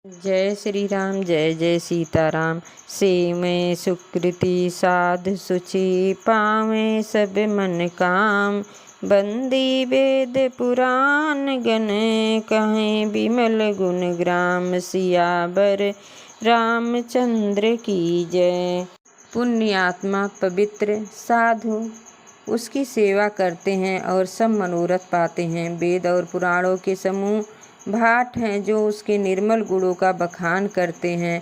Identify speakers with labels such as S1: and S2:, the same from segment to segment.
S1: जय श्री राम जय जय सीताराम। सेवै सुकृति साधु सुचि पावें सब मन काम। बंदी वेद पुराण गण कहें विमल गुण ग्राम। सियावर रामचंद्र की जय। पुण्य आत्मा पवित्र साधु उसकी सेवा करते हैं और सब मनोरथ पाते हैं। वेद और पुराणों के समूह भाट हैं जो उसके निर्मल गुणों का बखान करते हैं।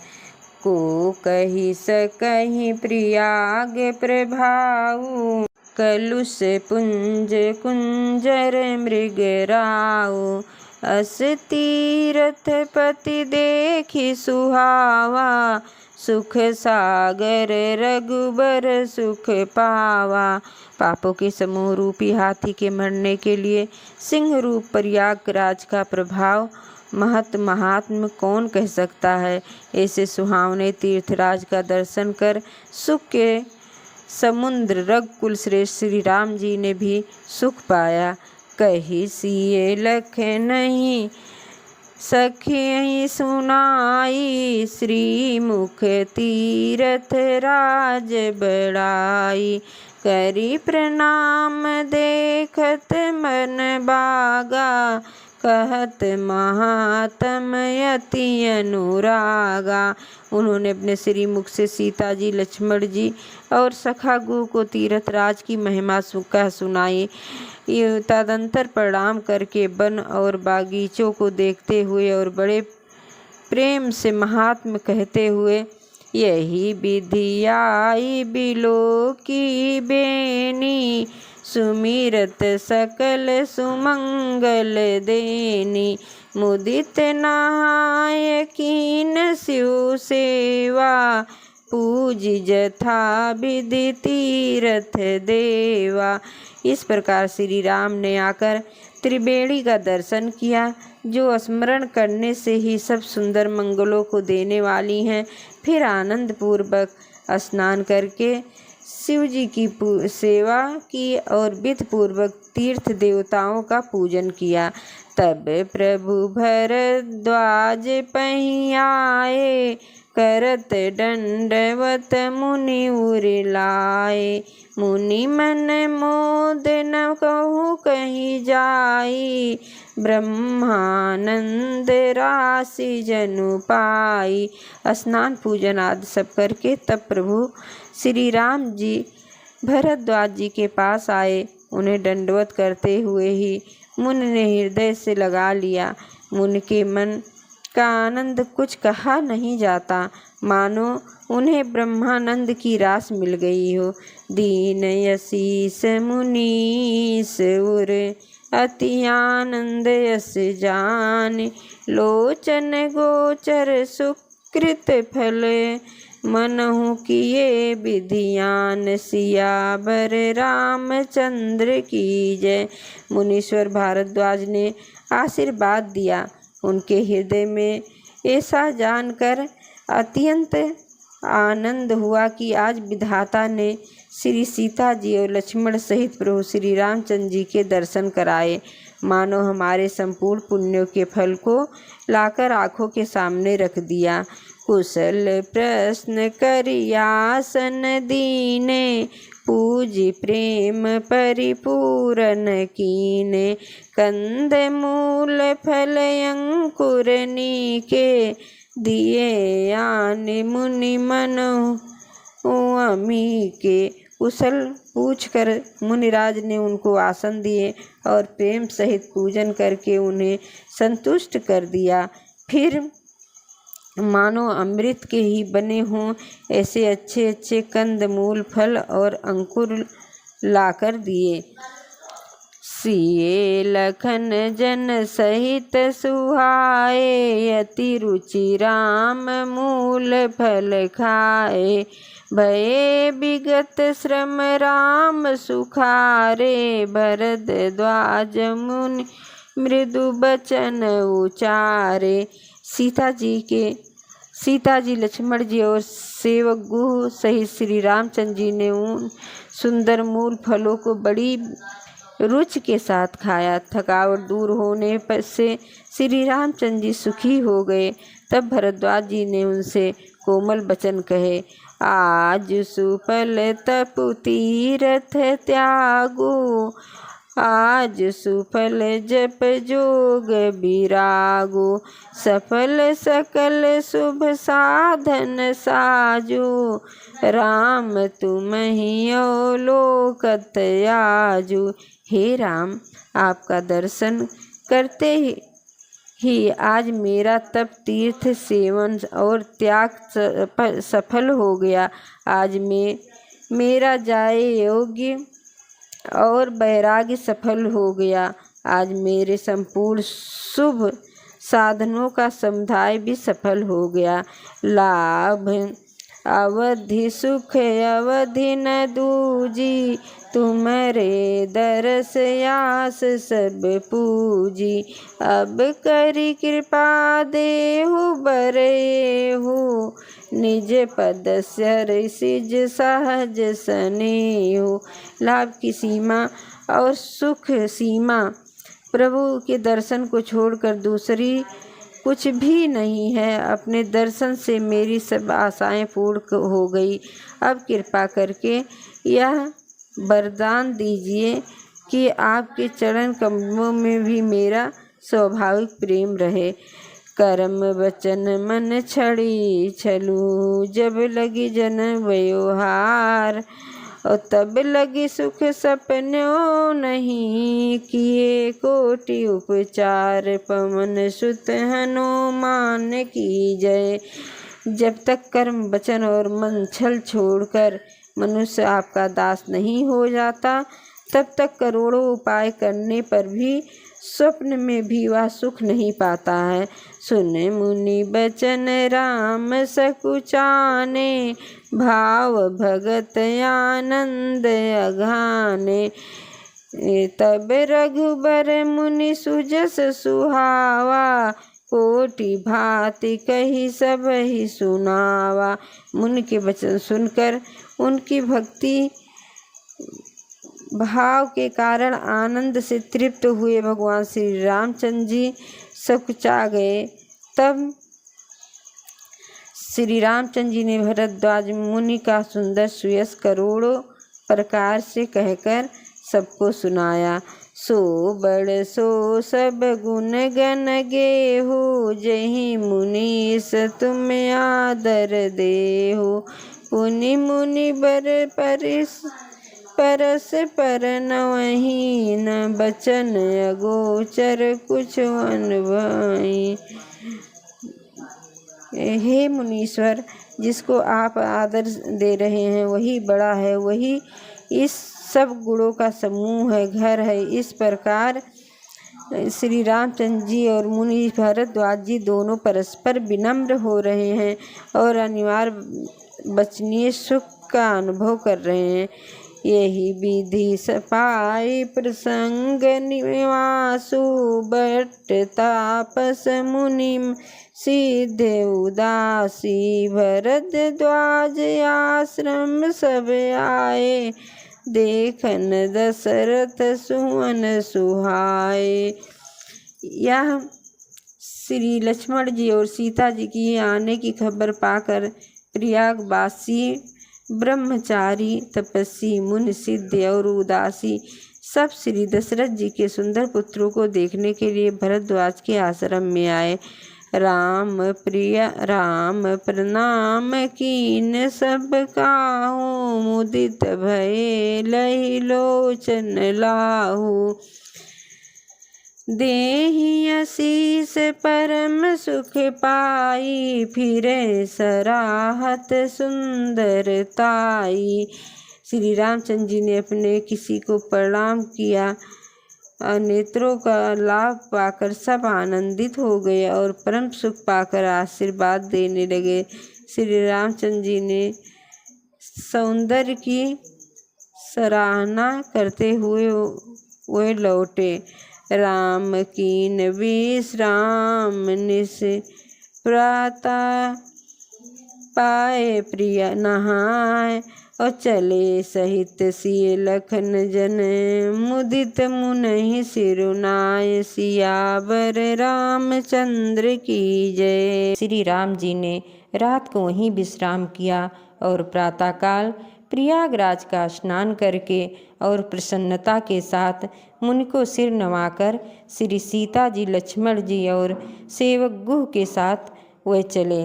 S1: को कही सकहि प्रियाग प्रभाऊ। कलुष पुंज कुंजर मृगराऊ। अस तीरथ पति देखि सुहावा। सुख सागर रघुबर सुख पावा। पापों के समूह रूपी हाथी के मरने के लिए सिंह रूप प्रयागराज का प्रभाव महात्म कौन कह सकता है। ऐसे सुहावने तीर्थराज का दर्शन कर सुख के समुद्र रघुकुल श्रेष्ठ श्री राम जी ने भी सुख पाया। कही सिए लख नहीं सखी सुनाई। श्रीमुख तीरथ राज बड़ाई। करी प्रणाम देखत मन बागा। कहत महात्म यति अनुरागा। उन्होंने अपने श्रीमुख से सीता जी, लक्ष्मण जी और सखा गु को तीर्थराज की महिमा कह सुनाई। तदंतर प्रणाम करके वन और बागीचों को देखते हुए और बड़े प्रेम से महात्म कहते हुए यही विधि आई बिलो की बेनी। सुमिरत सकल सुमंगल देनी। मुदित नहाय कीन शिव सेवा। पूज जथा विधि तीरथ देवा। इस प्रकार श्री राम ने आकर त्रिवेणी का दर्शन किया जो स्मरण करने से ही सब सुंदर मंगलों को देने वाली हैं। फिर आनंद पूर्वक स्नान करके शिव जी की सेवा की और विधि पूर्वक तीर्थ देवताओं का पूजन किया। तब प्रभु भरद्वाज पहीं आए। करत दंडवत मुनि उरलाए। मुनि मन मोद न कहूँ कहीं जाई। ब्रह्मानंद राशि जनु पाई। स्नान पूजन आदि सब करके तब प्रभु श्री राम जी भरद्वाज जी के पास आए। उन्हें दंडवत करते हुए ही मुनि ने हृदय से लगा लिया। मुनि के मन का आनंद कुछ कहा नहीं जाता, मानो उन्हें ब्रह्मानंद की रास मिल गई हो। दीन यशीस मुनीस उर अति आनंद यस जान। लोचन गोचर सुकृत फल मनहु किए विधियान। सियावर रामचंद्र की जय। मुनीश्वर भारद्वाज ने आशीर्वाद दिया। उनके हृदय में ऐसा जानकर अत्यंत आनंद हुआ कि आज विधाता ने श्री सीता जी और लक्ष्मण सहित प्रभु श्री रामचंद्र जी के दर्शन कराए। मानो हमारे संपूर्ण पुण्यों के फल को लाकर आँखों के सामने रख दिया। कुशल प्रश्न करियासन दीने। पूज प्रेम परिपूरन कीने। कंद मूल फल अंकुर नीके। दिए आन मुनि मनु अमी के। कुशल पूछकर मुनिराज ने उनको आसन दिए और प्रेम सहित पूजन करके उन्हें संतुष्ट कर दिया। फिर मानो अमृत के ही बने हों ऐसे अच्छे अच्छे कंद मूल फल और अंकुर लाकर दिए। सिए लखन जन सहित सुहाए। अति रुचि राम मूल फल खाए। भये विगत श्रम राम सुखारे। भरद्वाज मुनि मृदु बचन उचारे। सीता जी लक्ष्मण जी और सेवक गुह सहित श्री रामचंद्र जी ने उन सुंदर मूल फलों को बड़ी रुचि के साथ खाया। थकावट दूर होने पर से श्री रामचंद्र जी सुखी हो गए। तब भरद्वाज जी ने उनसे कोमल वचन कहे, आज सुफल तपु तीरथ त्यागो, आज सुफल जप जोग विरागो, सफल सकल शुभ साधन साजो, राम तुम ही अवलोकत आजो। हे राम, आपका दर्शन करते ही आज मेरा तप, तीर्थ सेवन और त्याग सफल हो गया। आज मेरा जाए योग्य और वैराग्य सफल हो गया। आज मेरे संपूर्ण शुभ साधनों का समुदाय भी सफल हो गया। लाभ अवधि सुख अवधि न दूजी, तुम्हारे दरस आस सब पूजी। अब करी कृपा देहु बरेहु, निज पद सिज सहज सनेहु। लाभ की सीमा और सुख सीमा प्रभु के दर्शन को छोड़कर दूसरी कुछ भी नहीं है। अपने दर्शन से मेरी सब आशाएं पूर्ण हो गई। अब कृपा करके यह वरदान दीजिए कि आपके चरण कमलों में भी मेरा स्वाभाविक प्रेम रहे। कर्म वचन मन छड़ी छलू, जब लगी जन व्यवहार, और तब लगी सुख सपनों नहीं, किए कोटि उपचार। पवन सुत हनुमान की जय। जब तक कर्म वचन और मन छल छोड़कर मनुष्य आपका दास नहीं हो जाता, तब तक करोड़ों उपाय करने पर भी स्वप्न में भी वह सुख नहीं पाता है। सुन मुनि बचन राम सकुचाने, भाव भगत आनंद अघाने। तब रघुबर मुनि सुजस सुहावा, कोटि भांति कही सब ही सुनावा। मुनि के वचन सुनकर उनकी भक्ति भाव के कारण आनंद से तृप्त हुए भगवान श्री रामचंद्र जी सकुचा गए। तब श्री रामचंद्र जी ने भरद्वाज मुनि का सुंदर सुयश करोड़ों प्रकार से कहकर सबको सुनाया। सो बड़ सो सब गुण गण गेहु, जहि मुनीस तुम आदर देहु। पुनि मुनि बर परस पर नवहि, न बचन अगोचर कुछ अनभई। हे मुनीश्वर, जिसको आप आदर दे रहे हैं वही बड़ा है, वही इस सब गुणों का समूह है, घर है। इस प्रकार श्री रामचंद्र जी और मुनि भरद्वाज जी दोनों परस्पर विनम्र हो रहे हैं और अनिवार्य वचनीय सुख का अनुभव कर रहे हैं। यही विधि सपाई प्रसंग निवासु, बट तापस मुनि सिद्ध उदासी। भरद्वाज आश्रम सब आए, देखन दशरथ सुवन सुहाए। यह श्री लक्ष्मण जी और सीता जी की आने की खबर पाकर प्रयागवासी ब्रह्मचारी, तपस्वी, मुनि, सिद्ध और उदासी सब श्री दशरथ जी के सुंदर पुत्रों को देखने के लिए भरद्वाज के आश्रम में आए। राम प्रिय राम प्रणाम कीन सब काहू, मुदित भये लहि लोचन लाहू। देहि आशीष परम सुख पाई, फिरे सराहत सुंदरताई। श्री रामचंद्र जी ने अपने किसी को प्रणाम किया। नेत्रों का लाभ पाकर सब आनंदित हो गए और परम सुख पाकर आशीर्वाद देने लगे। श्री रामचंद्र जी ने सौंदर्य की सराहना करते हुए लौटे। राम कीन विश्राम निस प्रातः, पाए प्रिय नहाय, और चले सहित सिय लखन जन, मुदित मुनहि सिरुनाय, सियावर रामचंद्र की जय। श्री राम जी ने रात को वहीं विश्राम किया और प्रातःकाल प्रयागराज का स्नान करके और प्रसन्नता के साथ मुनि को सिर नवाकर श्री सीता जी, लक्ष्मण जी और सेवक गुह के साथ वह चले।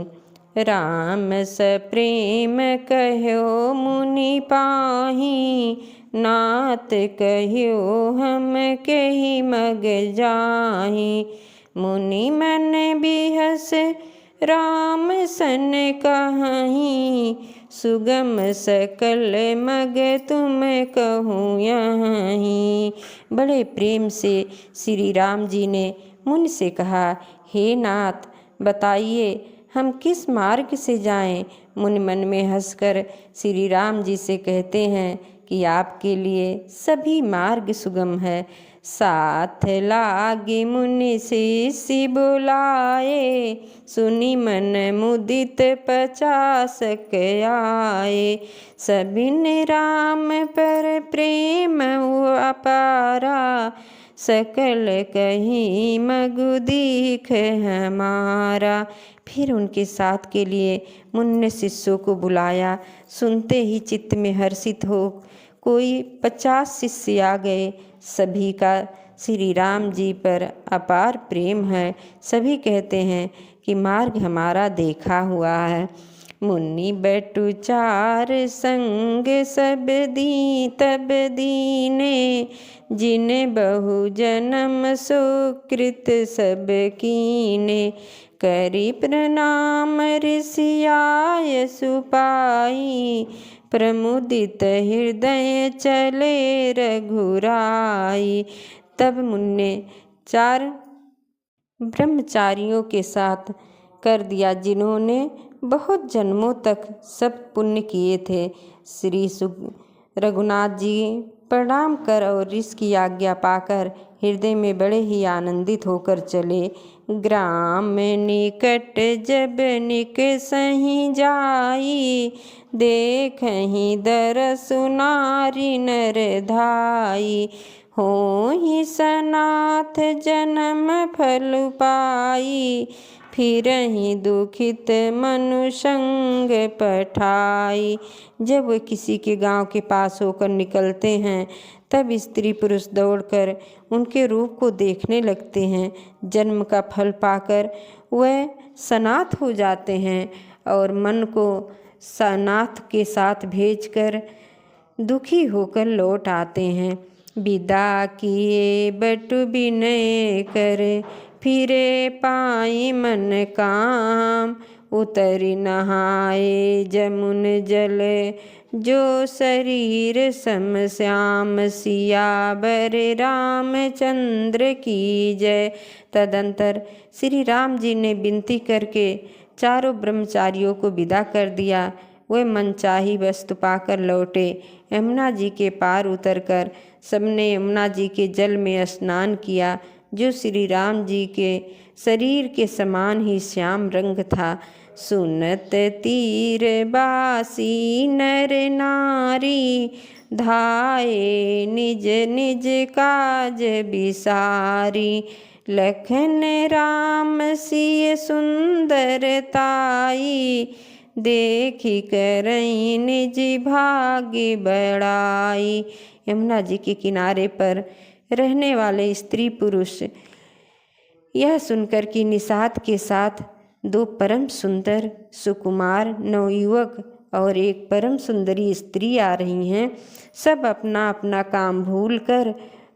S1: राम स प्रेम कह्यो मुनि पाही, नाथ कह्यो हम कहि मग जाहि। मुनि मन बिहस राम सन कहीं, सुगम सकल मग तुम कहूँ यहीं। बड़े प्रेम से श्री राम जी ने मुनि से कहा, हे नाथ बताइए हम किस मार्ग से जाएं। मुनि मन में हंसकर श्री राम जी से कहते हैं कि आपके लिए सभी मार्ग सुगम है। साथ लागे मुनि शिष्य बुलाए, सुनी मन मुदित 50 आए। सबिन राम पर प्रेम अपारा, सकल कहीं मगु दीख हमारा। फिर उनके साथ के लिए मुनि ने शिष्यों को बुलाया। सुनते ही चित्त में हर्षित हो कोई 50 शिष्य आ गए। सभी का श्री राम जी पर अपार प्रेम है। सभी कहते हैं कि मार्ग हमारा देखा हुआ है। मुनि बैठु चार संग, सब दी तब दीने, जिन बहु जन्म सुकृत सब कीने। करि प्रणाम ऋषियाय सुपाई, प्रमुदित हृदय चले रघुराई। तब मुनि ने 4 ब्रह्मचारियों के साथ कर दिया जिन्होंने बहुत जन्मों तक सब पुण्य किए थे। श्री रघुनाथ जी प्रणाम कर और ऋषि की आज्ञा पाकर हृदय में बड़े ही आनंदित होकर चले। ग्राम निकट जब निक सही जाई, देखहि दरसु नारी नर धाई। होहि सनाथ जन्म फल पाई, फिरहि दुखित मनु संग पठाई। जब वे किसी के गांव के पास होकर निकलते हैं तब स्त्री पुरुष दौड़कर उनके रूप को देखने लगते हैं। जन्म का फल पाकर वह सनाथ हो जाते हैं और मन को सनाथ के साथ भेजकर दुखी होकर लौट आते हैं। विदा किए बटु विनय करे, फिरे पाई मन काम। उतरि नहाए जमुन जल, जो शरीर सम श्याम। सियावर रामचंद्र की जय। तदंतर श्री राम जी ने विनती करके चारों ब्रह्मचारियों को विदा कर दिया। वे मनचाही वस्तु पाकर लौटे। यमुना जी के पार उतरकर सबने यमुना जी के जल में स्नान किया, जो श्री राम जी के शरीर के समान ही श्याम रंग था। सुनत तीर बासी नर नारी, धाये निज निज काज बिसारी। लखन राम सिय सुंदरताई, देखी करई निज भाग्य बड़ाई। यमुना जी के किनारे पर रहने वाले स्त्री पुरुष यह सुनकर कि निषाद के साथ 2 परम सुंदर सुकुमार नवयुवक और एक परम सुंदरी स्त्री आ रही हैं, सब अपना अपना काम भूलकर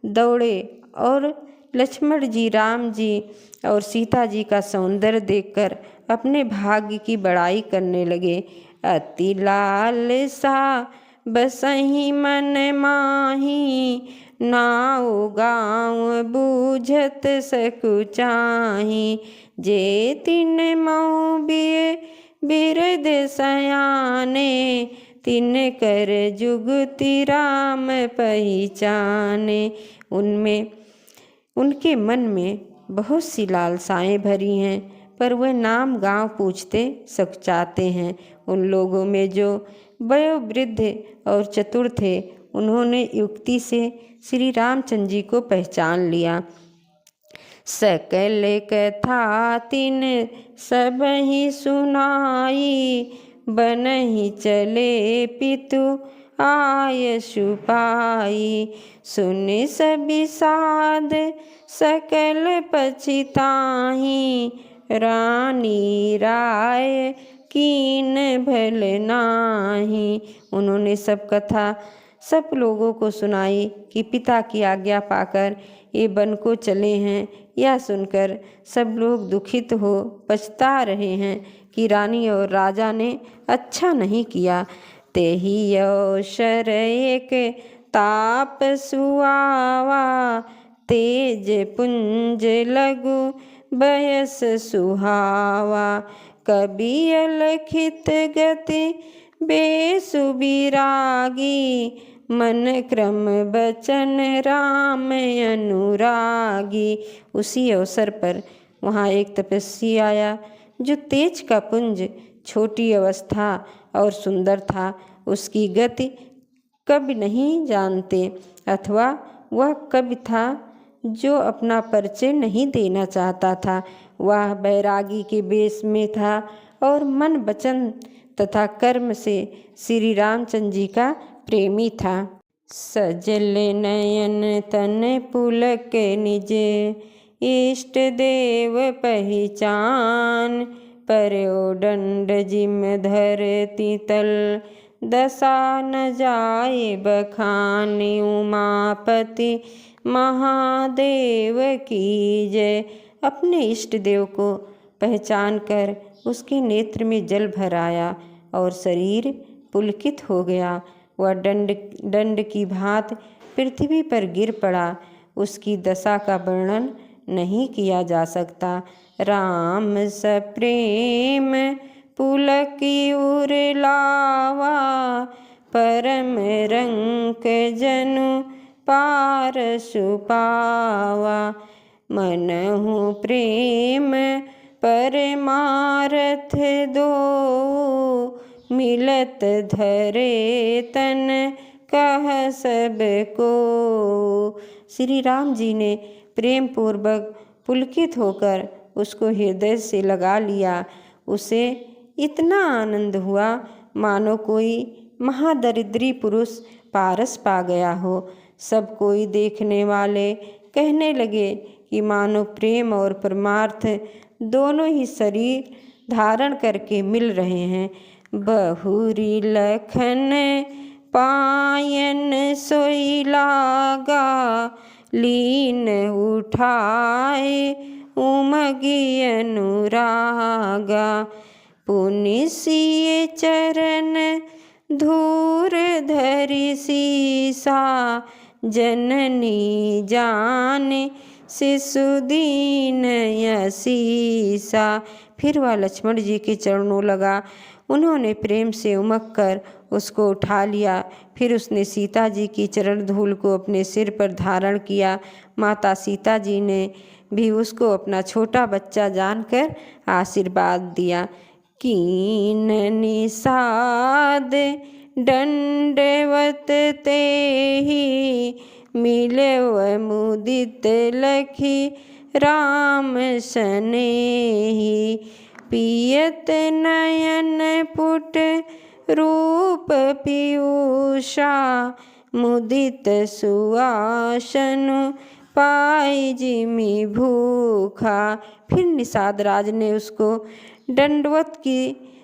S1: दौड़े और लक्ष्मण जी, राम जी और सीता जी का सौंदर्य देखकर अपने भाग्य की बड़ाई करने लगे। अति लाल सा बसहि मन माही, नाउ गाँव बूझत सकुचाही। जे तिन मऊ बिय बिरद सयाने, तिन कर जुगति राम पहचाने। उनके मन में बहुत सी लालसाएं भरी हैं, पर वह नाम गांव पूछते सकुचाते हैं। उन लोगों में जो वयोवृद्ध और चतुर थे। उन्होंने युक्ति से श्री रामचंद्र जी को पहचान लिया। सकल कथा तिन सब ही सुनाई, बनहि चले पितु आयसु पाई। सुन सभी साध सकल पछिताहि, रानी राय कीन भल नाही। उन्होंने सब कथा सब लोगों को सुनाई कि पिता की आज्ञा पाकर ये वन को चले हैं। यह सुनकर सब लोग दुखित हो पछता रहे हैं कि रानी और राजा ने अच्छा नहीं किया। तेहि अवसर एक ताप सुआवा, तेज पुंज लघु बयस सुहावा। कवि अलखित गति बेसु बिरागी, मन क्रम बचन राम अनुरागी। उसी अवसर पर वहाँ एक तपस्वी आया जो तेज का पुंज, छोटी अवस्था और सुंदर था। उसकी गति कवि नहीं जानते, अथवा वह कवि था जो अपना परिचय नहीं देना चाहता था। वह बैरागी के वेश में था और मन वचन तथा कर्म से श्री रामचंद्र जी का प्रेमी था। सजल नयन तन पुलक निज, इष्ट देव पहचान। पर्यो दंड जिम धरती तल, दशा न जाए बखान। उमापति महादेव की जय। अपने इष्ट देव को पहचान कर उसके नेत्र में जल भर आया और शरीर पुलकित हो गया। वह दंड की भांति पृथ्वी पर गिर पड़ा। उसकी दशा का वर्णन नहीं किया जा सकता। राम सप्रेम पुलकी उरलावा, परम रंक जनु पारसु पावा। मनहु प्रेम परमारथ दो, मिलत धरे तन कह सब को। श्री राम जी ने प्रेम पूर्वक पुलकित होकर उसको हृदय से लगा लिया। उसे इतना आनंद हुआ मानो कोई महादरिद्री पुरुष पारस पा गया हो। सब कोई देखने वाले कहने लगे कि मानो प्रेम और परमार्थ दोनों ही शरीर धारण करके मिल रहे हैं। बहुरी लखन पायन सोई लागा, लीन उठाए उमगी अनुरागा। पुनि सिए चरण धूर धरि सीसा, जननी जाने शिशु दीन यसीसा। फिर वह लक्ष्मण जी के चरणों लगा। उन्होंने प्रेम से उमग कर उसको उठा लिया। फिर उसने सीता जी की चरण धूल को अपने सिर पर धारण किया। माता सीता जी ने भी उसको अपना छोटा बच्चा जानकर आशीर्वाद दिया। कीन निषाद दंडवत तेहि, मिलव मुदित लखी राम सनेहि। पियत नयन पुट रूप पीयूषा, मुदित सुआसन पाई जिमि भूखा। फिर निषाद राज ने उसको दंडवत की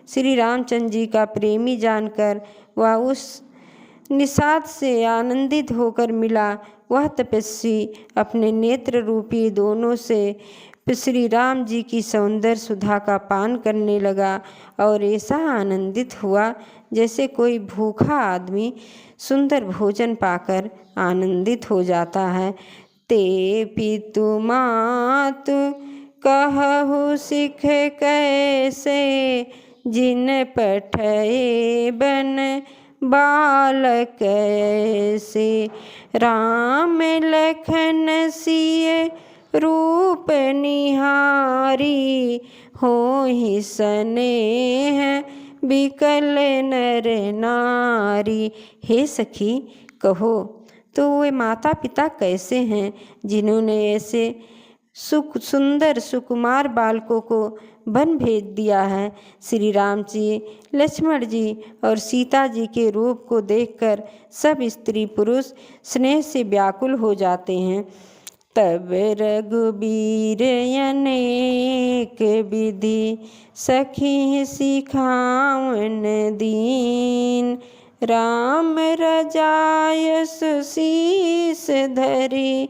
S1: श्री रामचंद्र जी का प्रेमी जानकर वह उस निषाद से आनंदित होकर मिला। वह तपस्वी अपने नेत्र रूपी दोनों से श्री राम जी की सौंदर्य सुधा का पान करने लगा और ऐसा आनंदित हुआ जैसे कोई भूखा आदमी सुंदर भोजन पाकर आनंदित हो जाता है। ते पितु मातु कहु सिख कैसे, जिन पठए बन बालक ऐसे। राम लखन सिए रूप निहारी, होहि स्नेह बिकल नर नारी। हे सखी, कहो तो वे माता पिता कैसे हैं जिन्होंने ऐसे सुंदर सुकुमार बालकों को वन भेज दिया है। श्री राम जी, लक्ष्मण जी और सीता जी के रूप को देखकर सब स्त्री पुरुष स्नेह से व्याकुल हो जाते हैं। तब रघुबीर अनेक विधि सखी सिखावन दीन। राम रजायस शीस धरी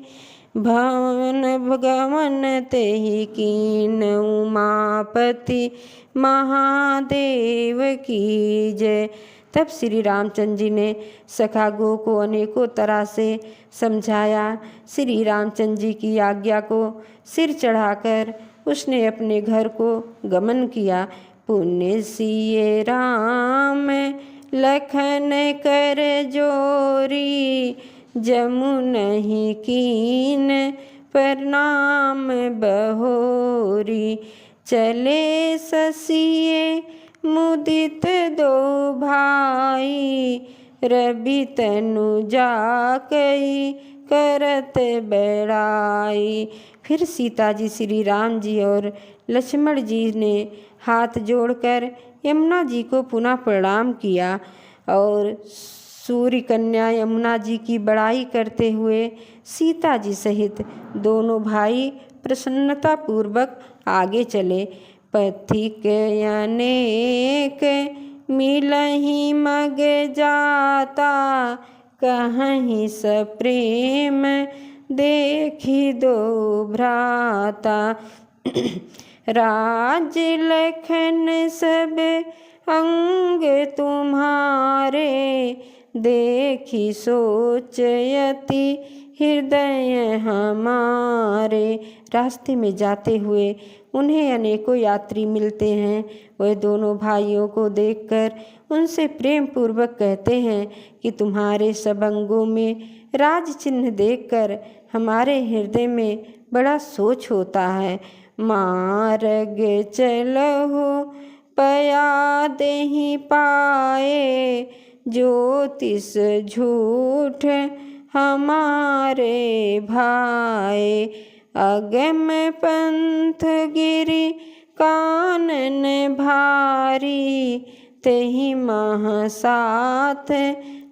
S1: भवन भगवन तेहि कीन। उमापति महादेव की जय। तब श्री रामचंद्र जी ने सखा गो को अनेकों तरह से समझाया। श्री रामचंद्र जी की आज्ञा को सिर चढ़ाकर उसने अपने घर को गमन किया। पुण्य सिए राम लखन कर जोरी। जमुनहि कीन प्रणाम बहोरी। चले ससिए मुदित दो भाई। रवि तनु जाकई करत बड़ाई। फिर सीता जी, श्री राम जी और लक्ष्मण जी ने हाथ जोड़कर यमुना जी को पुनः प्रणाम किया और सूर्य कन्या यमुना जी की बड़ाई करते हुए सीता जी सहित दोनों भाई प्रसन्नता पूर्वक आगे चले। पथिक अनेक मिलहि मग जाता। कहीं सप्रेम देखी दो भ्राता। राज लखन सब अंग तुम्हारे। देखी सोचयति हृदय हमारे। रास्ते में जाते हुए उन्हें अनेकों यात्री मिलते हैं। वह दोनों भाइयों को देखकर उनसे प्रेम पूर्वक कहते हैं कि तुम्हारे सब अंगों में राज चिन्ह देखकर हमारे हृदय में बड़ा सोच होता है। मार्ग चलहु पया देहि पाए। ज्योतिष झूठ हमारे भाई। अगम पंथ गिरि कानन भारी। तेहि मह साथ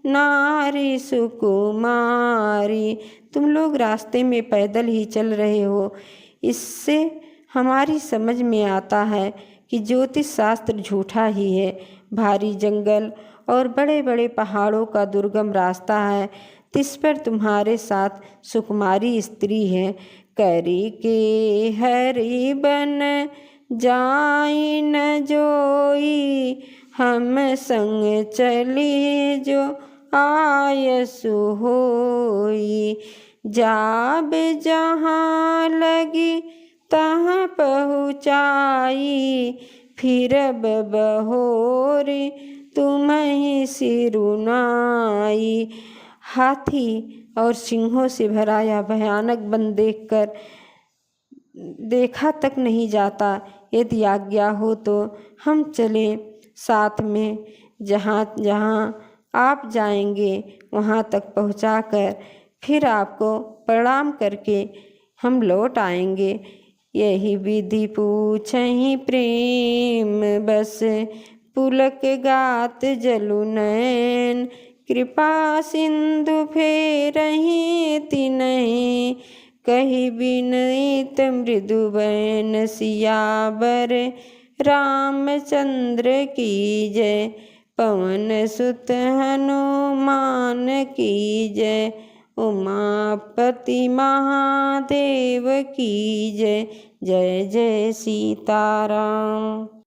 S1: नारी सुकुमारी। तुम लोग रास्ते में पैदल ही चल रहे हो, इससे हमारी समझ में आता है कि ज्योतिष शास्त्र झूठा ही है। भारी जंगल और बड़े बड़े पहाड़ों का दुर्गम रास्ता है, तिस पर तुम्हारे साथ सुकुमारी स्त्री है। करी के हरि बन जाई न जोई। हम संग चली जो आयसु होई। जाब जहाँ लगी तहाँ पहुँचाई। फिरब बहोरी तुम्हि सिरुनाई। हाथी और सिंहों से भरा यह भयानक वन देखकर देखा तक नहीं जाता। यदि आज्ञा हो तो हम चलें साथ में। जहाँ जहाँ आप जाएंगे वहाँ तक पहुँचाकर फिर आपको प्रणाम करके हम लौट आएंगे। यही विधि पूछहि प्रेम बस। पुलक गात जलु नैन। कृपा सिंधु फेरहि तिनहि। कहि विनीत मृदु बैन। सियावर रामचंद्र की जय। पवन सुत हनुमान की जय। उमापति महादेव की जय। जय जय सीताराम।